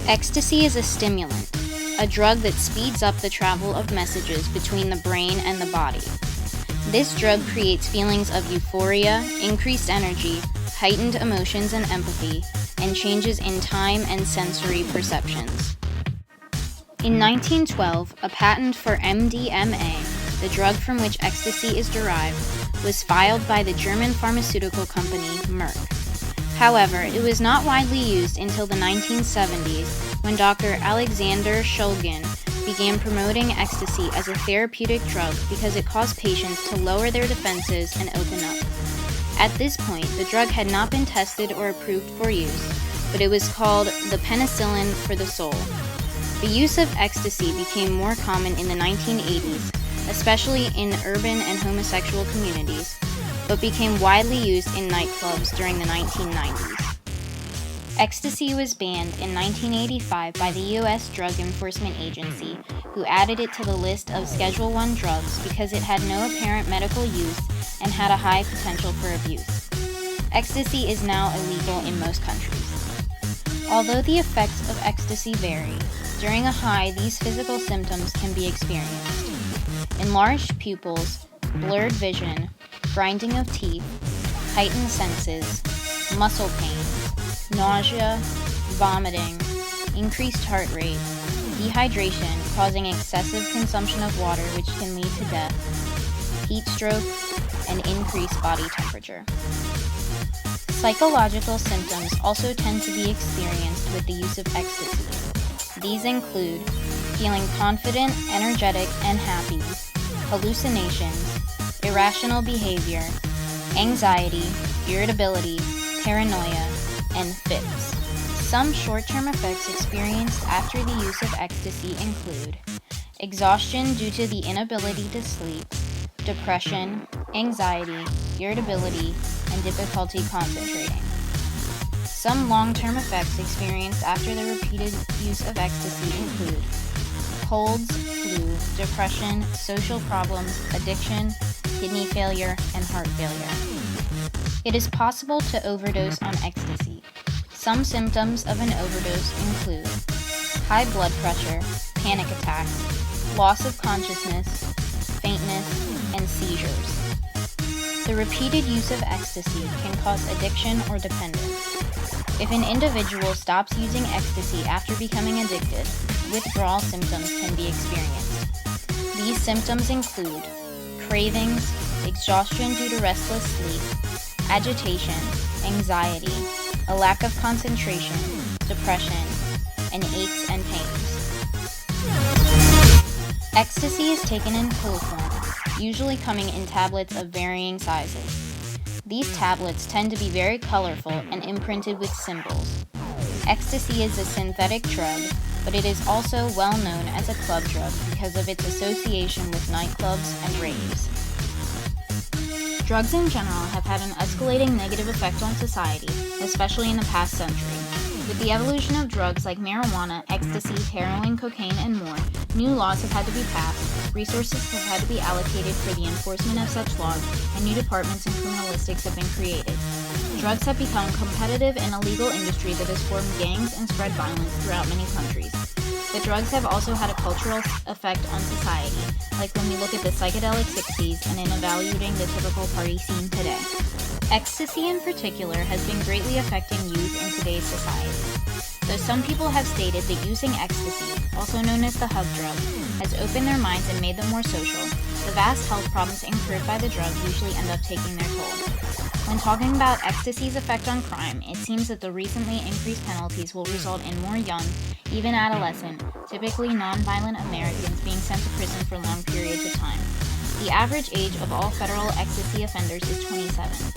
Ecstasy is a stimulant, a drug that speeds up the travel of messages between the brain and the body. This drug creates feelings of euphoria, increased energy, heightened emotions and empathy, and changes in time and sensory perceptions. In 1912, a patent for MDMA, the drug from which ecstasy is derived, was filed by the German pharmaceutical company Merck. However, it was not widely used until the 1970s when Dr. Alexander Shulgin began promoting ecstasy as a therapeutic drug because it caused patients to lower their defenses and open up. At this point, the drug had not been tested or approved for use, but it was called the penicillin for the soul. The use of ecstasy became more common in the 1980s, especially in urban and homosexual communities, but became widely used in nightclubs during the 1990s. Ecstasy was banned in 1985 by the U.S. Drug Enforcement Agency, who added it to the list of Schedule I drugs because it had no apparent medical use and had a high potential for abuse. Ecstasy is now illegal in most countries. Although the effects of ecstasy vary, during a high these physical symptoms can be experienced: enlarged pupils, blurred vision, grinding of teeth, heightened senses, muscle pain, nausea, vomiting, increased heart rate, dehydration causing excessive consumption of water which can lead to death, heat stroke, and increased body temperature. Psychological symptoms also tend to be experienced with the use of ecstasy. These include feeling confident, energetic, and happy, hallucinations, irrational behavior, anxiety, irritability, paranoia, and fits. Some short-term effects experienced after the use of ecstasy include exhaustion due to the inability to sleep, depression, anxiety, irritability, and difficulty concentrating. Some long-term effects experienced after the repeated use of ecstasy include colds, flu, depression, social problems, addiction, kidney failure, and heart failure. It is possible to overdose on ecstasy. Some symptoms of an overdose include high blood pressure, panic attacks, loss of consciousness, faintness, and seizures. The repeated use of ecstasy can cause addiction or dependence. If an individual stops using ecstasy after becoming addicted, withdrawal symptoms can be experienced. These symptoms include cravings, exhaustion due to restless sleep, agitation, anxiety, a lack of concentration, depression, and aches and pains. Ecstasy is taken in pill form, usually coming in tablets of varying sizes. These tablets tend to be very colorful and imprinted with symbols. Ecstasy is a synthetic drug, but it is also well known as a club drug because of its association with nightclubs and raves. Drugs in general have had an escalating negative effect on society, especially in the past century. With the evolution of drugs like marijuana, ecstasy, heroin, cocaine, and more, new laws have had to be passed, resources have had to be allocated for the enforcement of such laws, and new departments in criminalistics have been created. Drugs have become a competitive and illegal industry that has formed gangs and spread violence throughout many countries. But drugs have also had a cultural effect on society, like when we look at the psychedelic 60s and in evaluating the typical party scene today. Ecstasy in particular has been greatly affecting youth in today's society. Though some people have stated that using ecstasy, also known as the hug drug, has opened their minds and made them more social, the vast health problems incurred by the drug usually end up taking their toll. When talking about ecstasy's effect on crime, it seems that the recently increased penalties will result in more young, even adolescent, typically non-violent Americans being sent to prison for long periods of time. The average age of all federal ecstasy offenders is 27.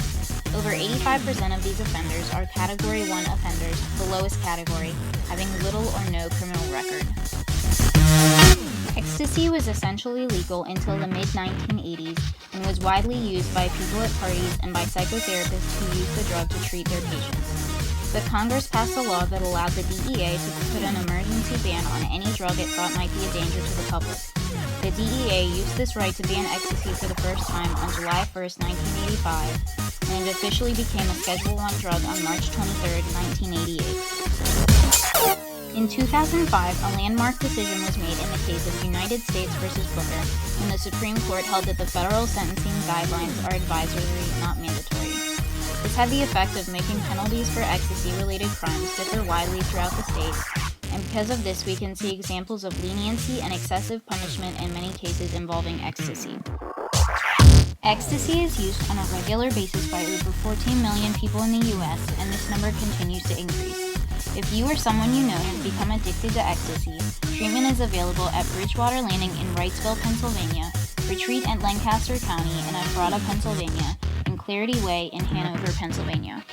Over 85% of these offenders are Category 1 offenders, the lowest category, having little or no criminal record. Ecstasy was essentially legal until the mid-1980s and was widely used by people at parties and by psychotherapists who used the drug to treat their patients. But Congress passed a law that allowed the DEA to put an emergency ban on any drug it thought might be a danger to the public. The DEA used this right to ban ecstasy for the first time on July 1, 1985, and it officially became a Schedule I drug on March 23, 1988. In 2005, a landmark decision was made in the case of United States versus Booker, when the Supreme Court held that the federal sentencing guidelines are advisory, not mandatory. This had the effect of making penalties for ecstasy-related crimes differ widely throughout the states, and because of this we can see examples of leniency and excessive punishment in many cases involving ecstasy. Ecstasy is used on a regular basis by over 14 million people in the US, and this number continues to increase. If you or someone you know has become addicted to ecstasy, treatment is available at Bridgewater Landing in Wrightsville, Pennsylvania, Retreat at Lancaster County in Ephrata, Pennsylvania, and Clarity Way in Hanover, Pennsylvania.